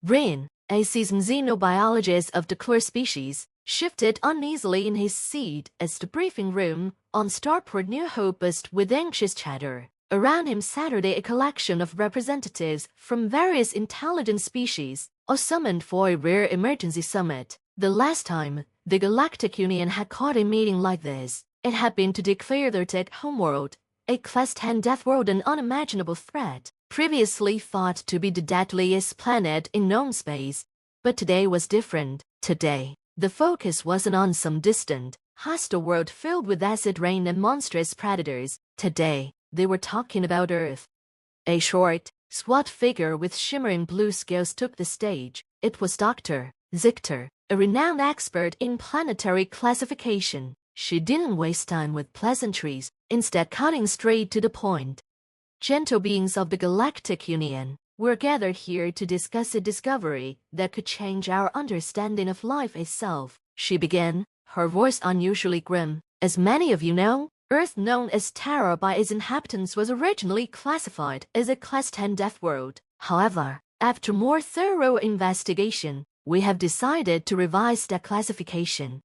Rin, a seasoned xenobiologist of the core species, shifted uneasily in his seat as the briefing room on Starport New Hope buzzed with anxious chatter. Around him Saturday a collection of representatives from various intelligent species, all summoned for a rare emergency summit. The last time the Galactic Union had called a meeting like this, it had been to declare their tech homeworld, a Class 10 Deathworld, an unimaginable threat, previously thought to be the deadliest planet in known space. But today was different. Today, the focus wasn't on some distant, hostile world filled with acid rain and monstrous predators. Today, they were talking about Earth. A short, squat figure with shimmering blue scales took the stage. It was Dr. Zichter, a renowned expert in planetary classification. She didn't waste time with pleasantries, instead cutting straight to the point. Gentle beings of the Galactic Union, we're gathered here to discuss a discovery that could change our understanding of life itself, she began, her voice unusually grim. As many of you know, Earth, known as Terra by its inhabitants, was originally classified as a Class 10 Deathworld. However, after more thorough investigation, we have decided to revise that classification.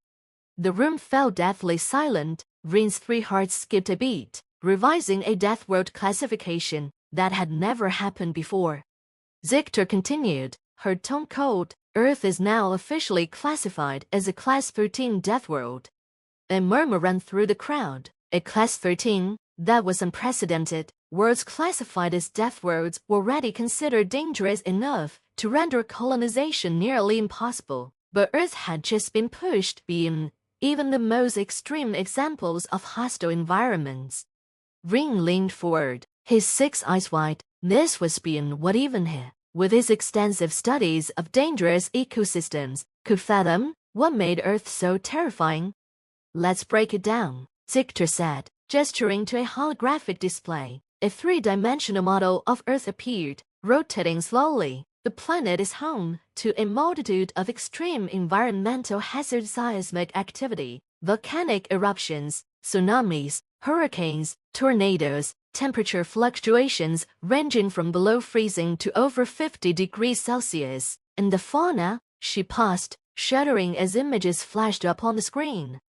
The room fell deathly silent. Rin's 3 hearts skipped a beat, revising a Deathworld classification that had never happened before. Zichter continued, her tone cold. Earth is now officially classified as a Class 13 Deathworld. A murmur ran through the crowd. A Class 13? That was unprecedented. Worlds classified as Deathworlds were already considered dangerous enough to render colonization nearly impossible. But Earth had just been pushed beyond even the most extreme examples of hostile environments. Ring leaned forward, his 6 eyes wide. This was beyond what even he, with his extensive studies of dangerous ecosystems, could fathom. What made Earth so terrifying? Let's break it down, Zichter said, gesturing to a holographic display. A 3-dimensional model of Earth appeared, rotating slowly. The planet is home to a multitude of extreme environmental hazards: seismic activity, volcanic eruptions, tsunamis, hurricanes, tornadoes, temperature fluctuations ranging from below freezing to over 50 degrees Celsius. And the fauna, she paused, shuddering as images flashed up on the screen.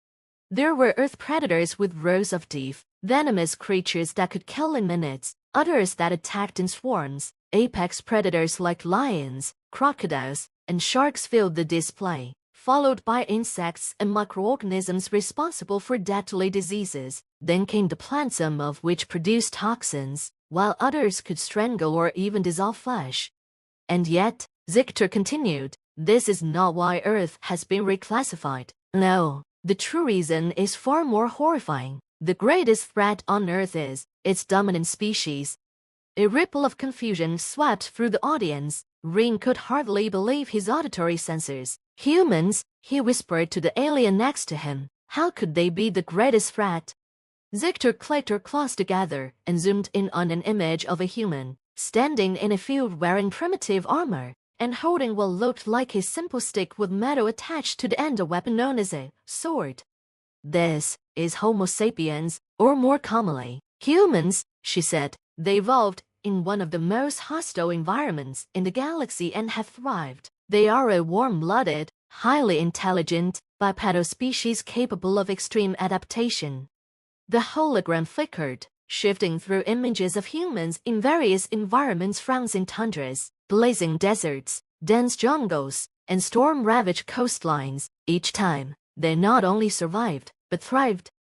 There were Earth predators with rows of teeth, venomous creatures that could kill in minutes, others that attacked in swarms. Apex predators like lions, crocodiles, and sharks filled the display, followed by insects and microorganisms responsible for deadly diseases. Then came the plants, some of which produced toxins, while others could strangle or even dissolve flesh. And yet, Zichter continued, this is not why Earth has been reclassified. No, the true reason is far more horrifying. The greatest threat on Earth is its dominant species. A ripple of confusion swept through the audience. Ring could hardly believe his auditory senses. Humans, he whispered to the alien next to him. How could they be the greatest threat? Zichter clicked her claws together and zoomed in on an image of a human, standing in a field wearing primitive armor, and holding what looked like a simple stick with metal attached to the end, a weapon known as a sword. This is Homo sapiens, or more commonly, humans, she said. They evolved in one of the most hostile environments in the galaxy and have thrived. They are a warm-blooded, highly intelligent, bipedal species capable of extreme adaptation. The hologram flickered, shifting through images of humans in various environments: frozen tundras, blazing deserts, dense jungles, and storm-ravaged coastlines. Each time, they not only survived, but thrived.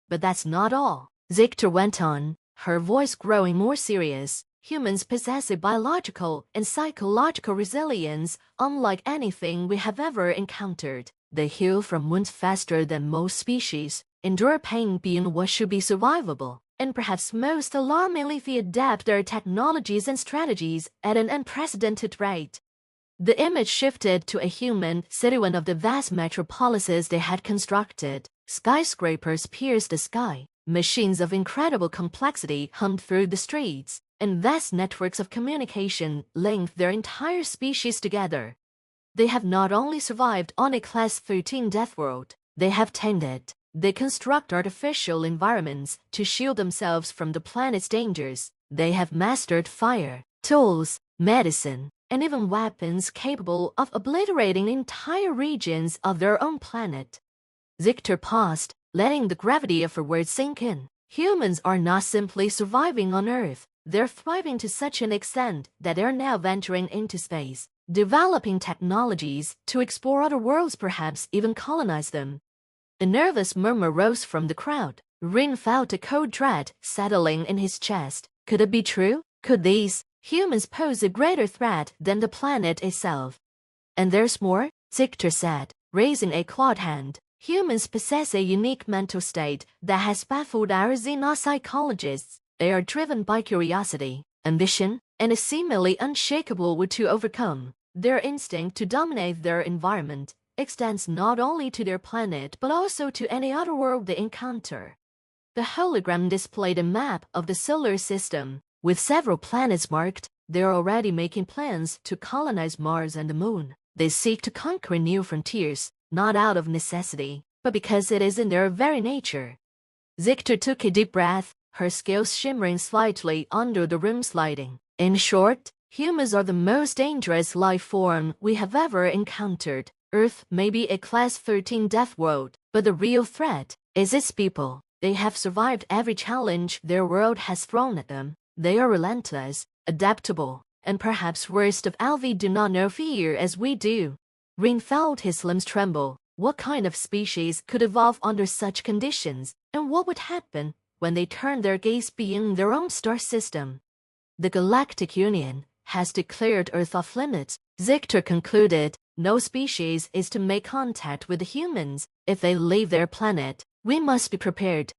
But that's not all, Zichter went on, her voice growing more serious. Humans possess a biological and psychological resilience unlike anything we have ever encountered. They heal from wounds faster than most species, endure pain beyond what should be survivable, and perhaps most alarmingly, they adapt their technologies and strategies at an unprecedented rate. The image shifted to a human city, one of the vast metropolises they had constructed. Skyscrapers pierced the sky. Machines of incredible complexity hummed through the streets, and vast networks of communication linked their entire species together. They have not only survived on a Class 13 Deathworld, they have tamed it. They construct artificial environments to shield themselves from the planet's dangers. They have mastered fire, tools, medicine, and even weapons capable of obliterating entire regions of their own planet. Zichter paused, letting the gravity of her words sink in. Humans are not simply surviving on Earth. They're thriving to such an extent that they're now venturing into space, developing technologies to explore other worlds, perhaps even colonize them. A nervous murmur rose from the crowd. Rin felt a cold dread settling in his chest. Could it be true? Could these humans pose a greater threat than the planet itself? And there's more, Zichter said, raising a clawed hand. Humans possess a unique mental state that has baffled our xenopsychologists. They are driven by curiosity, ambition, and a seemingly unshakable will to overcome. Their instinct to dominate their environment extends not only to their planet but also to any other world they encounter. The hologram displayed a map of the solar system. With several planets marked, they are already making plans to colonize Mars and the Moon. They seek to conquer new frontiers, not out of necessity, but because it is in their very nature. Zichter took a deep breath, her scales shimmering slightly under the room's lighting. In short, humans are the most dangerous life form we have ever encountered. Earth may be a Class 13 Deathworld, but the real threat is its people. They have survived every challenge their world has thrown at them. They are relentless, adaptable, and perhaps worst of all, they do not know fear as we do. Rin felt his limbs tremble. What kind of species could evolve under such conditions, and what would happen when they turned their gaze beyond their own star system? The Galactic Union has declared Earth off limits, Zichter concluded. No species is to make contact with the humans. If they leave their planet, we must be prepared.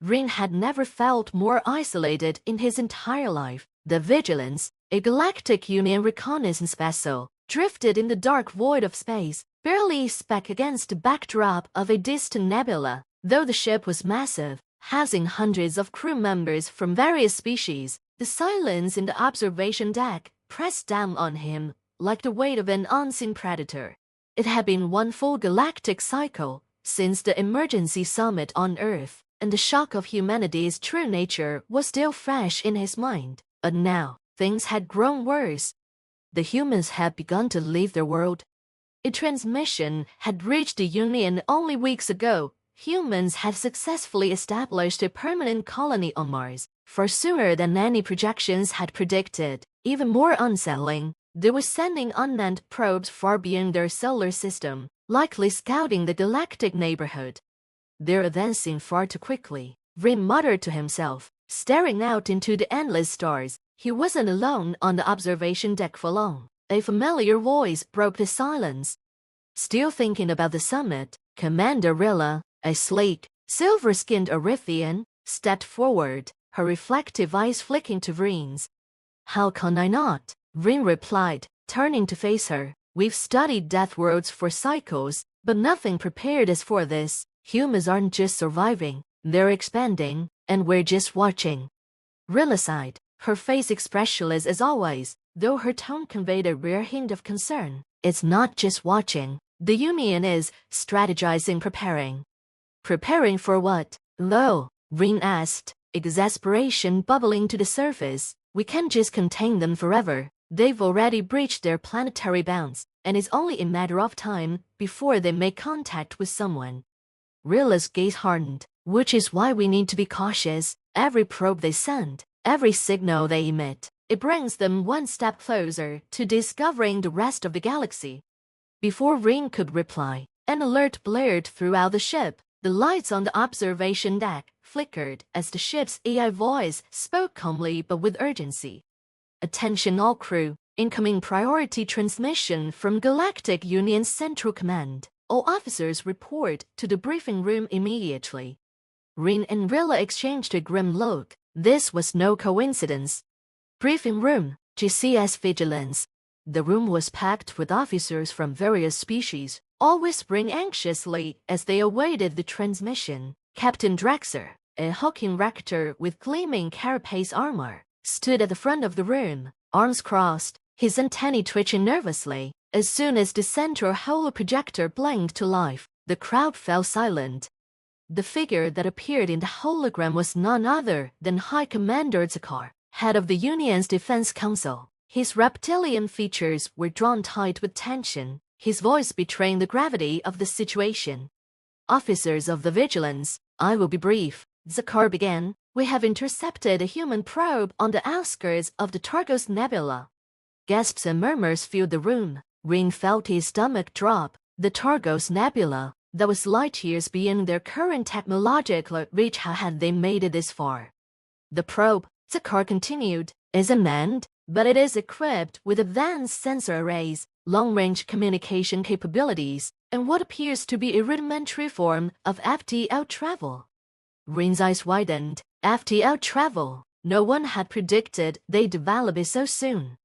Rin had never felt more isolated in his entire life. The Vigilance, a Galactic Union reconnaissance vessel, drifted in the dark void of space, barely a speck against the backdrop of a distant nebula. Though the ship was massive, housing hundreds of crew members from various species, the silence in the observation deck pressed down on him like the weight of an unseen predator. It had been one full galactic cycle since the emergency summit on Earth, and the shock of humanity's true nature was still fresh in his mind. But now, things had grown worse. The humans had begun to leave their world. A transmission had reached the Union only weeks ago. Humans had successfully established a permanent colony on Mars, far sooner than any projections had predicted. Even more unsettling, they were sending unmanned probes far beyond their solar system, likely scouting the galactic neighborhood. They're advancing far too quickly, Rin muttered to himself, staring out into the endless stars. He wasn't alone on the observation deck for long. A familiar voice broke the silence. Still thinking about the summit, Commander Rilla, a sleek, silver-skinned Arithian, stepped forward, her reflective eyes flicking to Rin's. How can I not? Rin replied, turning to face her. We've studied Deathworlds for cycles, but nothing prepared us for this. Humans aren't just surviving, they're expanding, and we're just watching. Rilla sighed, her face expressionless as always, though her tone conveyed a rare hint of concern. It's not just watching. The Union is strategizing, preparing. Preparing for what? Lo, Rin asked, exasperation bubbling to the surface. We can't just contain them forever. They've already breached their planetary bounds, and it's only a matter of time before they make contact with someone. Rilla's gaze hardened, which is why we need to be cautious. Every probe they send, every signal they emit, it brings them one step closer to discovering the rest of the galaxy. Before Rin could reply, an alert blared throughout the ship. The lights on the observation deck flickered as the ship's AI voice spoke calmly but with urgency. Attention all crew, incoming priority transmission from Galactic Union's Central Command. All officers report to the briefing room immediately. Rin and Rilla exchanged a grim look. This was no coincidence. Briefing room, GCS Vigilance. The room was packed with officers from various species, all whispering anxiously as they awaited the transmission. Captain Drexer, a hulking rector with gleaming carapace armor, stood at the front of the room, arms crossed, his antennae twitching nervously. As soon as the central holoprojector blinked to life, the crowd fell silent. The figure that appeared in the hologram was none other than High Commander Zakar, head of the Union's Defense Council. His reptilian features were drawn tight with tension, his voice betraying the gravity of the situation. "Officers of the Vigilance, I will be brief," Zakar began. "We have intercepted a human probe on the outskirts of the Targos Nebula." Gasps and murmurs filled the room. Rin felt his stomach drop. The Targos Nebula, that was light years beyond their current technological reach. How had they made it this far? "The probe," Zakar continued, "is unmanned, but it is equipped with advanced sensor arrays, long-range communication capabilities, and what appears to be a rudimentary form of FTL travel." Rin's eyes widened. FTL travel. No one had predicted they'd develop it so soon.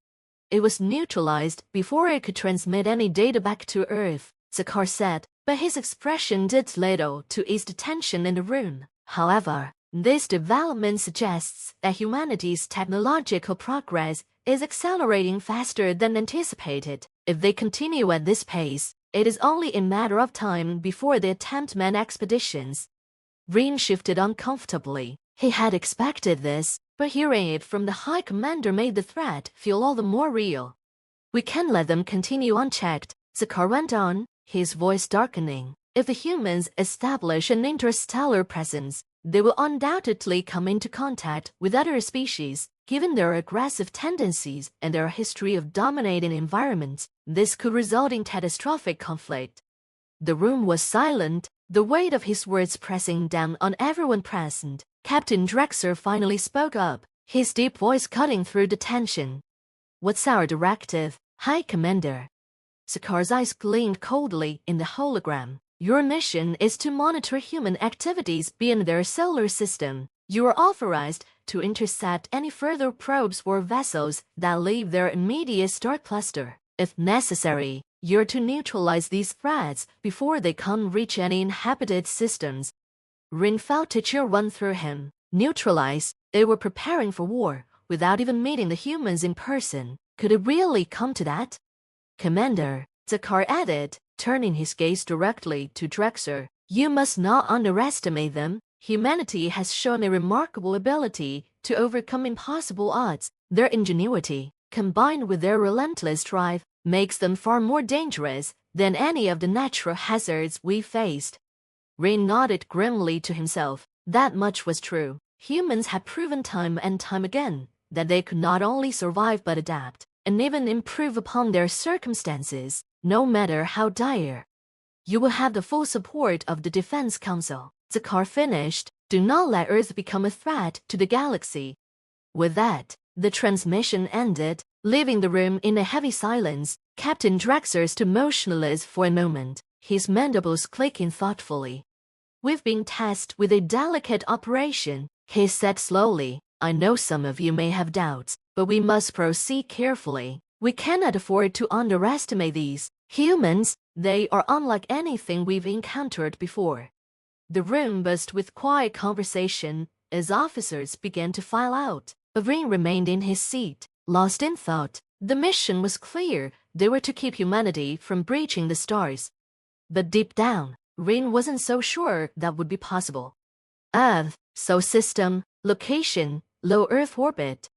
"It was neutralized before it could transmit any data back to Earth," Zakar said, but his expression did little to ease the tension in the room. "However, this development suggests that humanity's technological progress is accelerating faster than anticipated. If they continue at this pace, it is only a matter of time before they attempt manned expeditions." Rin shifted uncomfortably. He had expected this, but hearing it from the High Commander made the threat feel all the more real. "We can't let them continue unchecked," Zakar went on, his voice darkening. "If the humans establish an interstellar presence, they will undoubtedly come into contact with other species. Given their aggressive tendencies and their history of dominating environments, this could result in catastrophic conflict." The room was silent, the weight of his words pressing down on everyone present. Captain Drexler finally spoke up, his deep voice cutting through the tension. "What's our directive, High Commander?" Zakar's eyes gleamed coldly in the hologram. "Your mission is to monitor human activities beyond their solar system. You are authorized to intercept any further probes or vessels that leave their immediate star cluster. If necessary, you're to neutralize these threats before they can reach any inhabited systems." Rin felt a chill run through him. Neutralize? They were preparing for war, without even meeting the humans in person. Could it really come to that? "Commander," Zakar added, turning his gaze directly to Drexler, "you must not underestimate them. Humanity has shown a remarkable ability to overcome impossible odds. Their ingenuity, combined with their relentless drive, makes them far more dangerous than any of the natural hazards we faced." Rin nodded grimly to himself. That much was true. Humans had proven time and time again that they could not only survive but adapt, and even improve upon their circumstances, no matter how dire. "You will have the full support of the Defense Council," Zakar finished. "Do not let Earth become a threat to the galaxy." With that, the transmission ended, leaving the room in a heavy silence. Captain Drexler stood motionless for a moment, his mandibles clicking thoughtfully. "We've been tasked with a delicate operation," he said slowly. "I know some of you may have doubts, but we must proceed carefully. We cannot afford to underestimate these humans. They are unlike anything we've encountered before." The room buzzed with quiet conversation as officers began to file out. Rin remained in his seat, lost in thought. The mission was clear. They were to keep humanity from breaching the stars. But deep down, Rin wasn't so sure that would be possible. Earth, Sol system, location, low Earth orbit.